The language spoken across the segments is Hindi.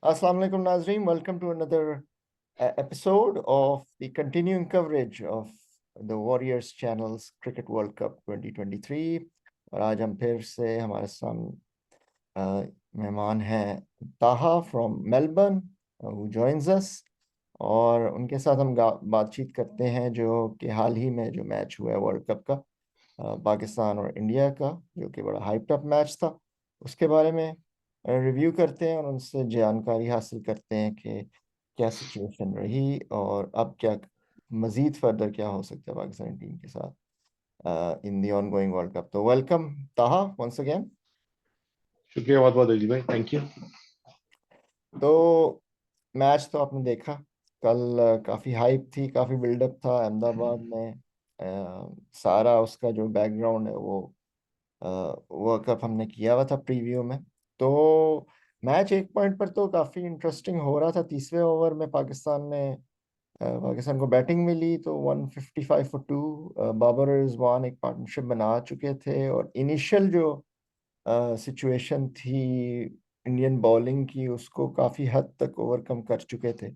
Assalamu alaikum Nazreen. Welcome to another episode of the continuing coverage of the Warriors Channel's Cricket World Cup 2023. और आज हम फिर से हमारे सामने मेहमान हैं ताहा from Melbourne who joins us और उनके साथ हम बातचीत करते हैं जो कि हाल ही में जो मैच हुआ है वर्ल्ड कप का पाकिस्तान और इंडिया का जो कि बड़ा हाइप्ड अप मैच था उसके बारे में रिव्यू करते हैं और उनसे जानकारी हासिल करते हैं कि क्या सिचुएशन रही और अब क्या मजीद फर्दर क्या हो सकता है पाकिस्तानी टीम के साथ इन दी ऑन गोइंग वर्ल्ड कप। तो वेलकम ताहा वंस अगेन। शुक्रिया बहुत बहुत अली भाई, थैंक यू। तो मैच तो आपने देखा कल, काफी हाइप थी, काफी बिल्डअप था अहमदाबाद में। सारा उसका जो बैकग्राउंड है वो वर्ल्ड कप हमने किया हुआ था प्रीव्यू में। तो मैच एक पॉइंट पर तो काफी इंटरेस्टिंग हो रहा था। तीसरे ओवर में पाकिस्तान को बैटिंग मिली तो 155 फॉर 2 बाबर और रिजवान एक पार्टनरशिप बना चुके थे और इनिशियल जो सिचुएशन थी इंडियन बॉलिंग की उसको काफी हद तक ओवरकम कर चुके थे।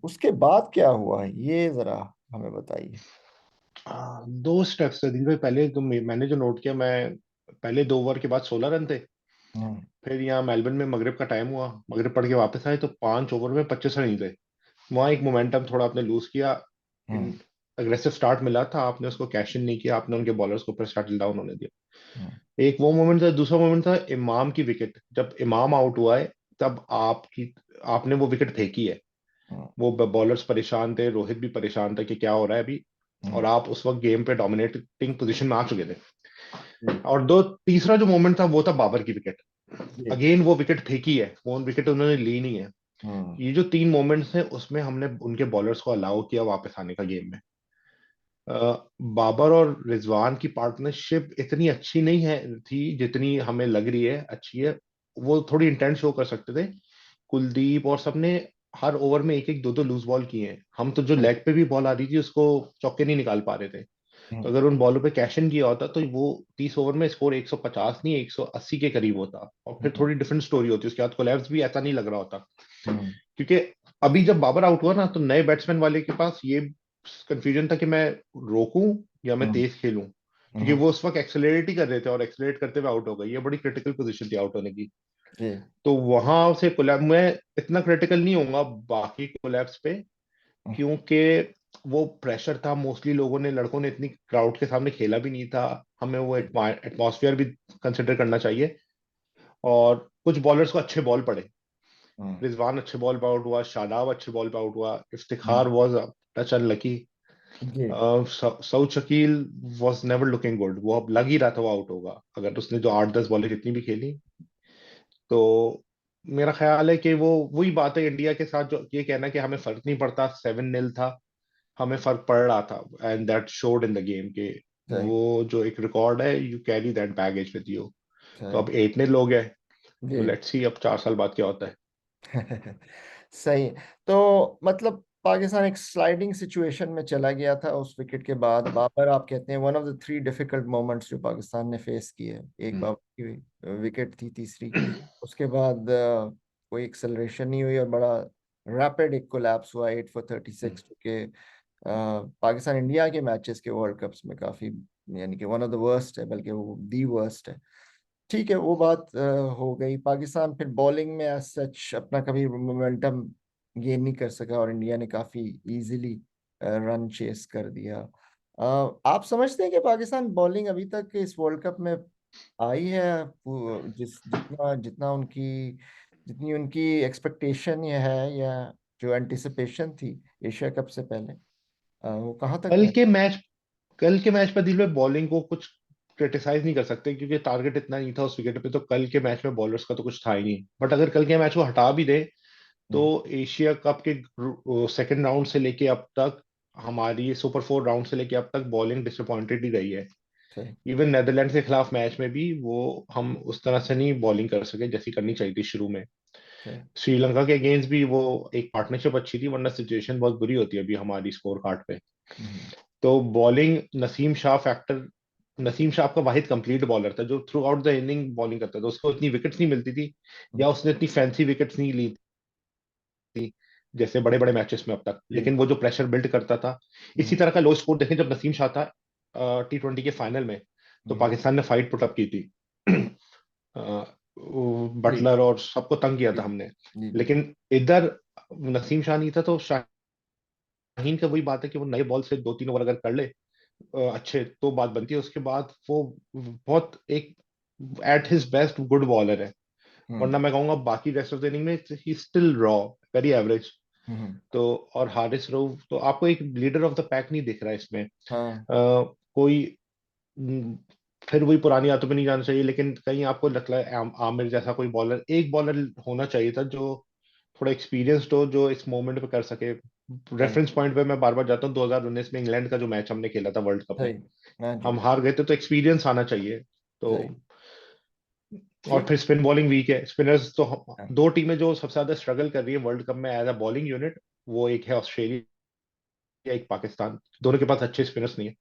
उसके बाद क्या हुआ ये जरा हमें बताइए। दो स्टेप्स थे दिल भाई। पहले तो मैंने जो नोट किया, मैं पहले 2 ओवर के बाद 16 रन थे। हम्म। फिर यहाँ मेलबर्न में मगरिब का टाइम हुआ, मगरिब पढ़ के वापस आए तो 5 ओवर में 25 रन ही थे। वहाँ एक मोमेंटम थोड़ा आपने लूज किया। इन हम्म। अग्रेसिव स्टार्ट मिला था, आपने उसको कैश इन नहीं किया, आपने उनके बॉलर्स को ऊपर स्टार्ट डाउन होने दिया। हम्म। एक वो मोमेंट था। दूसरा मोमेंट था इमाम की विकेट। जब इमाम आउट हुआ है तब आपने वो विकेट फेंकी है। हम्म। वो बॉलर्स परेशान थे, रोहित भी परेशान था कि क्या हो रहा है अभी। और हम्म। आप उस वक्त गेम पे डोमिनेटिंग पोजीशन में आ चुके थे। जी। और दो तीसरा जो मोमेंट था वो था बाबर की विकेट। जी। अगेन वो विकेट फेंकी है, वो विकेट उन्होंने ली नहीं है। हम्म। ये जो 3 मोमेंट्स हैं उसमें हमने उनके बॉलर्स को अलाउ किया वापस आने का गेम में। बाबर और रिजवान की पार्टनरशिप इतनी अच्छी नहीं है थी जितनी हमें लग रही है अच्छी है। वो थोड़ी इंटेंट शो कर सकते थे। कुलदीप और सबने हर ओवर में एक एक दो दो लूज बॉल किए हैं। हम तो जो लेग पे भी बॉल आ रही थी उसको चौके नहीं निकाल पा रहे थे। तो हम्म। अगर उन बॉलों पे कैश इन किया होता तो वो 30 ओवर में स्कोर 150 नहीं 180 के करीब होता, और फिर हम्म। थोड़ी डिफरेंट स्टोरी होती। उसके बाद कोलैप्स भी ऐसा नहीं लग रहा होता। हम्म। क्योंकि अभी जब बाबर आउट हुआ ना तो नए बैट्समैन वाले के पास ये कंफ्यूजन था कि मैं रोकूं या मैं हम्म। तेज खेलूं, क्योंकि हम्म। वो उस वक्त एक्सेलरेट ही कर रहे थे और एक्सेलरेट करते हुए आउट हो गए। ये बड़ी क्रिटिकल पोजीशन थी आउट होने की। जी। तो वहां से कोलैब में इतना क्रिटिकल नहीं होऊंगा बाकी कोलैब्स पे, क्योंकि वो प्रेशर था मोस्टली। लोगों ने लड़कों ने इतनी क्राउड के सामने खेला भी नहीं था। हमें वो एटमॉस्फेयर भी कंसिडर करना चाहिए। और कुछ बॉलर्स को अच्छे बॉल पड़े। हम्म। रिजवान अच्छे बॉल पे आउट हुआ, शादाब अच्छे बॉल पे आउट हुआ, hmm. Iftikhar was touch unlucky. जी। Saud Shakeel was never looking good. वो अब लग ही रहा था वो आउट होगा अगर उसने जो 8-10 बॉलें जितनी भी खेली। तो मेरा ख्याल है कि वो वही बात है इंडिया के साथ, जो ये कहना कि हमें फर्क नहीं पड़ता 7-0 था, हमें फर्क पड़ रहा था। And that showed in the game के सही। वो जो एक रिकॉर्ड है, you carry that baggage with you. तो सही। अब 8-0 हो गए। तो जी। लेट्स सी अब 4 साल बाद क्या होता है। सही। तो मतलब पाकिस्तान एक स्लाइडिंग सिचुएशन में चला गया था उस विकेट के बाद। बाबर आप कहते हैं one of the 3 difficult moments जो पाकिस्तान ने फेस किए। एक हम्म। बाबर की विकेट थी तीसरी, उसके बाद कोई एक्सेलरेशन नहीं हुई और बड़ा रैपिड एक कोलैप्स हुआ 8 फॉर 36 के पाकिस्तान इंडिया के मैचेस के वर्ल्ड कप्स में काफी, यानी कि वन ऑफ द वर्स्ट है, बल्कि वो दी वर्स्ट है। ठीक है, वो बात हो गई। पाकिस्तान फिर बॉलिंग में एज सच अपना कभी मोमेंटम गेन नहीं कर सका और इंडिया ने काफी इजीली रन चेस कर दिया। आप समझते हैं कि पाकिस्तान बॉलिंग अभी तक इस वर्ल्ड कप में आई है जितना जितना उनकी जितनी उनकी एक्सपेक्टेशन ये है, या जो एंटिसिपेशन थी एशिया कप से पहले, वो कहाँ तक कल है? के मैच कल के मैच पर दिल में बॉलिंग को कुछ क्रिटिसाइज नहीं कर सकते क्योंकि टारगेट इतना नहीं था उस विकेट पे। तो कल के मैच में बॉलर्स का तो कुछ था ही नहीं। बट अगर कल के मैच को हटा भी दे तो हम्म। एशिया कप के सेकंड राउंड से लेके अब तक, हमारी सुपर 4 राउंड से लेके अब तक बॉलिंग डिसअपॉइंटेड ही रही है। सही। इवन नेदरलैंड के खिलाफ मैच में भी वो हम उस तरह से नहीं बॉलिंग कर सके जैसी करनी चाहिए थी शुरू में। सही। श्रीलंका के अगेंस्ट भी वो एक पार्टनरशिप अच्छी थी, वरना सिचुएशन बहुत बुरी होती है अभी हमारी स्कोर कार्ड पे। हम्म। तो बॉलिंग नसीम शाह फैक्टर नसीम शाह आपका वाहिद कंप्लीट बॉलर था जो through out the inning bowling करता था, उसको इतनी विकेट्स नहीं मिलती थी हम्म, या उसने इतनी फैंसी विकेट्स नहीं ली थी जैसे बड़े बड़े मैचेस में अब तक, जी। लेकिन वो जो प्रेशर बिल्ड करता था। इसी हम्म, तरह का लो स्कोर देखें जब नसीम शाह था T20 के फाइनल में, तो हम्म, पाकिस्तान ने फाइट पुटअप की थी। हम्म, जी बटलर और सबको तंग किया जी था हमने। जी जी। लेकिन इधर नसीम शाह नहीं था, तो शाहीन का वही बात है कि वो नए बॉल से 2-3 ओवर अगर कर ले अच्छे, तो बात बनती है। उसके बाद वो बहुत एक at his best good bowler है। हम्म, वरना मैं कहूंगा बाकी रेस्ट ऑफ द इनिंग में ही still raw, very average. Hmm, तो और हारिस रऊफ, तो आपको एक लीडर ऑफ द पैक नहीं दिख रहा है इसमें। हाँ कोई हम्म, फिर वही पुरानी आदतों पे नहीं जाना चाहिए, लेकिन कहीं आपको लगता है आमिर जैसा कोई बॉलर, एक बॉलर होना चाहिए था जो थोड़ा एक्सपीरियंस्ड हो, जो इस मोमेंट पे कर सके। सही रेफरेंस पॉइंट पे मैं बार बार जाता हूँ 2019 में इंग्लैंड का जो मैच हमने खेला था वर्ल्ड कप में, सही। हाँ जी। हम हार गए थे, तो एक्सपीरियंस आना चाहिए। तो सही। और ठीक। फिर स्पिन बॉलिंग वीक है स्पिनर्स तो। हाँ, दो टीमें जो सबसे ज्यादा स्ट्रगल कर रही है वर्ल्ड कप में एज अ बॉलिंग यूनिट, वो एक है ऑस्ट्रेलिया, एक पाकिस्तान। दोनों के पास अच्छे स्पिनर्स नहीं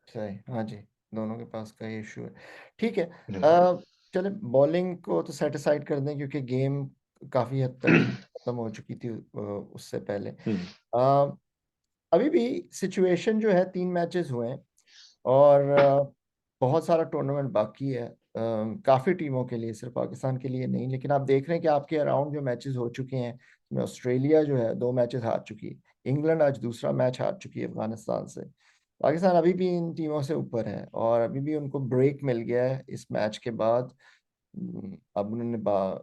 सही। हाँ जी, दोनों के पास का इशू है। ठीक है। है। चले बॉलिंग को तो सेटिसाइड कर दें क्योंकि गेम काफी हद तक खत्म हो चुकी थी उससे पहले। हम्म, अ, अभी भी सिचुएशन जो है, 3 मैचेस हुए हैं और बहुत सारा टूर्नामेंट बाकी है। काफ़ी टीमों के लिए, सिर्फ पाकिस्तान के लिए नहीं, लेकिन आप देख रहे हैं कि आपके अराउंड जो मैचेस हो चुके हैं उसमें ऑस्ट्रेलिया जो है 2 मैचेस हार चुकी है। इंग्लैंड आज दूसरा मैच हार चुकी है अफगानिस्तान से। पाकिस्तान अभी भी इन टीमों से ऊपर है और अभी भी उनको ब्रेक मिल गया है इस मैच के बाद। अब उन्होंने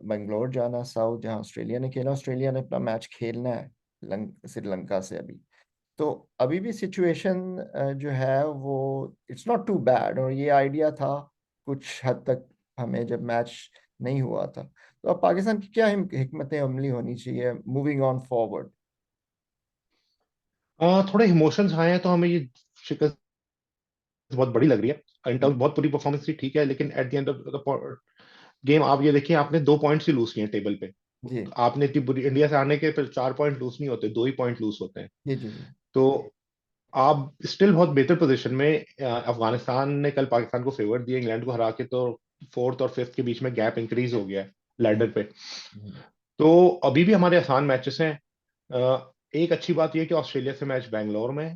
बेंगलोर जाना साउथ, जहां ऑस्ट्रेलिया ने खेला। ऑस्ट्रेलिया ने अपना मैच खेलना है श्रीलंका से अभी। तो अभी भी सिचुएशन जो है वो इट्स नॉट टू बैड, और ये आइडिया था कुछ हद तक हमें जब मैच नहीं हुआ था। तो अब पाकिस्तान की क्या हिकमत अमली होनी चाहिए मूविंग ऑन फॉरवर्ड? थोड़े इमोशंस आए हैं, तो हमें ये शिकस्त बहुत बड़ी लग रही है। इन टर्म्स बहुत बुरी परफॉर्मेंस थी, ठीक है, लेकिन at the end of the game आप ये देखिए, आपने 2 पॉइंट्स ही लूज किए हैं टेबल पे। जी आपने इतनी बुरी इंडिया से आने के फिर 4 पॉइंट लूज नहीं होते, 2 ही पॉइंट लूज होते हैं। जी जी जी। तो आप स्टिल बहुत बेहतर पोजीशन में। अफगानिस्तान ने कल पाकिस्तान को फेवर दिया इंग्लैंड को हरा के, तो फोर्थ और फिफ्थ के बीच में गैप इंक्रीज हो गया है हम्म, लैडर पे। हम्म, तो अभी भी हमारे आसान मैचेस हैं। एक अच्छी बात यह है कि ऑस्ट्रेलिया से मैच बैंगलोर में है।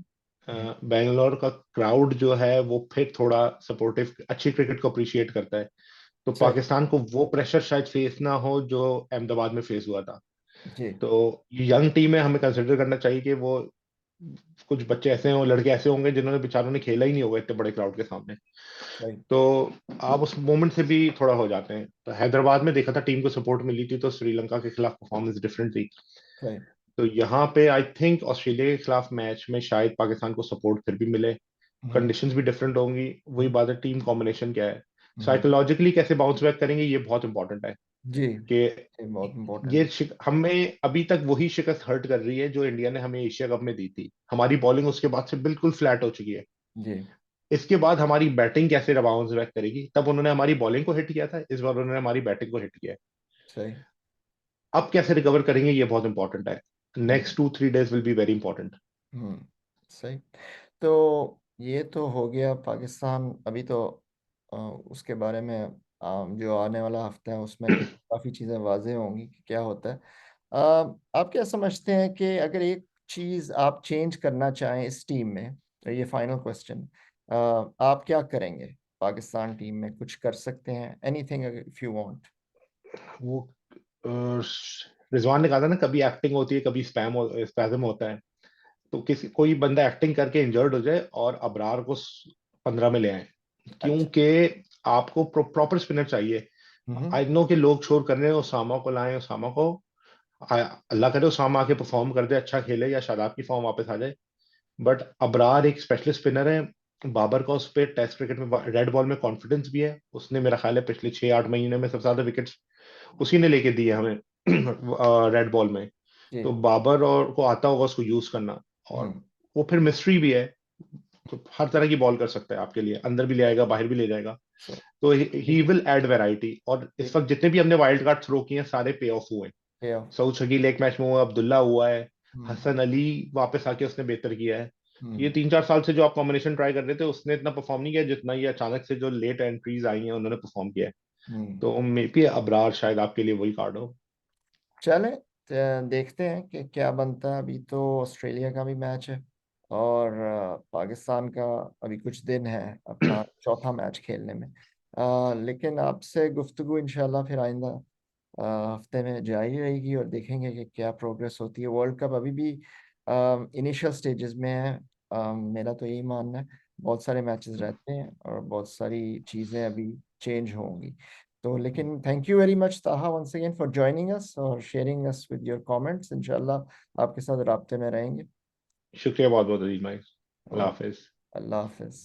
हम्म, बैंगलोर का क्राउड जो है वो फिर थोड़ा सपोर्टिव, अच्छी क्रिकेट को अप्रिशिएट करता है। तो सही। पाकिस्तान को वो प्रेशर शायद फेस ना हो जो अहमदाबाद में फेस हुआ था। जी। तो यंग टीम है, हमें कंसिडर करना चाहिए कि वो कुछ बच्चे ऐसे हों, लड़के ऐसे होंगे जिन्होंने बेचारों ने खेला ही नहीं होगा इतने बड़े क्राउड के सामने। सही। तो आप उस मोमेंट से भी थोड़ा हो जाते हैं। तो हैदराबाद में देखा था टीम को सपोर्ट मिली थी, तो श्रीलंका के खिलाफ परफॉर्मेंस डिफरेंट थी। सही। तो यहाँ पे आई थिंक ऑस्ट्रेलिया के खिलाफ मैच में शायद पाकिस्तान को सपोर्ट फिर भी मिले। हम्म, कंडीशंस भी डिफरेंट होंगी, वही हम्म, बात है, टीम कॉम्बिनेशन क्या है, हम्म, साइकोलॉजिकली कैसे बाउंस बैक करेंगे, ये बहुत इंपॉर्टेंट है। जी कि ये बहुत इम्पोर्टेंट। हमें अभी तक वही शिकस्त हर्ट कर रही है जो इंडिया ने हमें एशिया कप में दी थी। हमारी बॉलिंग उसके बाद से बिल्कुल फ्लैट हो चुकी है। जी। इसके बाद हमारी बैटिंग कैसे बाउंस बैक करेगी? तब उन्होंने हमारी बॉलिंग को हिट किया था, इस बार उन्होंने हमारी बैटिंग को हिट किया है। सही। अब कैसे रिकवर करेंगे, ये बहुत इंपॉर्टेंट है। Hmm, next 2-3 days will be very important. सही। तो ये तो हो गया पाकिस्तान। अभी तो उसके बारे में जो आने वाला हफ्ता है उसमें काफ़ी चीज़ें वाज़ेह होंगी कि क्या होता है। अ, आप क्या समझते हैं कि अगर एक चीज़ आप चेंज करना चाहें इस टीम में, तो ये फाइनल क्वेश्चन, आप क्या करेंगे? पाकिस्तान टीम में कुछ कर सकते हैं एनीथिंग इफ यू वांट? वो अ, रिजवान ने कहा था ना, कभी एक्टिंग होती है, कभी स्पैज्म होता है। तो किसी कोई बंदा एक्टिंग करके इंजर्ड हो जाए और अबरार को 15 में ले आए, अच्छा। क्योंकि आपको प्रॉपर स्पिनर चाहिए। हम्म। आई नो कि लोग शोर कर रहे हैं उसामा को लाएं, उसामा को। अल्लाह करे उसामा आके परफॉर्म कर दे, अच्छा खेले, या शादाब की फॉर्म वापस आ जाए। बट अबरार एक स्पेशलिस्ट स्पिनर है। बाबर का उस पर टेस्ट क्रिकेट में रेड बॉल में कॉन्फिडेंस भी है। उसने मेरा ख्याल है पिछले 6-8 महीने में सबसे ज्यादा विकेट्स उसी ने लेके दी है हमें रेड बॉल में। जी। तो बाबर और को आता होगा उसको यूज करना। और हम्म। वो फिर मिस्ट्री भी है। तो हर तरह की बॉल कर सकता है आपके लिए, अंदर भी ले आएगा, बाहर भी ले जाएगा। सही। तो ही ठीक है। Will add variety. और इस ठीक वक्त जितने भी हमने वाइल्ड कार्ड थ्रो किए हैं सारे पे ऑफ हुए हैं। है। सऊद शकील एक मैच में हुआ, अब्दुल्ला हुआ है, हम्म, हसन अली वापस आके उसने बेहतर किया है। ये 3-4 साल से जो आप कॉम्बिनेशन ट्राई कर रहे थे उसने इतना परफॉर्म नहीं किया जितना ये अचानक से जो लेट एंट्रीज आई हैं उन्होंने परफॉर्म किया है। हम्म। तो मे बी अबरार शायद आपके लिए वही कार्ड हो। चले, देखते हैं कि क्या बनता है। अभी तो ऑस्ट्रेलिया का भी मैच है, और पाकिस्तान का अभी कुछ दिन है अपना चौथा मैच खेलने में। लेकिन आपसे गुफ्तगू इंशाल्लाह फिर आइंदा हफ्ते में जारी रहेगी, और देखेंगे कि क्या प्रोग्रेस होती है। वर्ल्ड कप अभी भी इनिशियल स्टेजेस में है। मेरा तो यही मानना है, बहुत सारे मैचेस रहते हैं और बहुत सारी चीज़ें अभी चेंज होंगी। तो लेकिन thank you very much Taha once again for joining us और sharing us with your comments. इंशाल्लाह आपके साथ राब्ते में रहेंगे। शुक्रिया बहुत बहुत अजीज भाई। अल्लाह और हाफिज। अल्लाह हाफिज।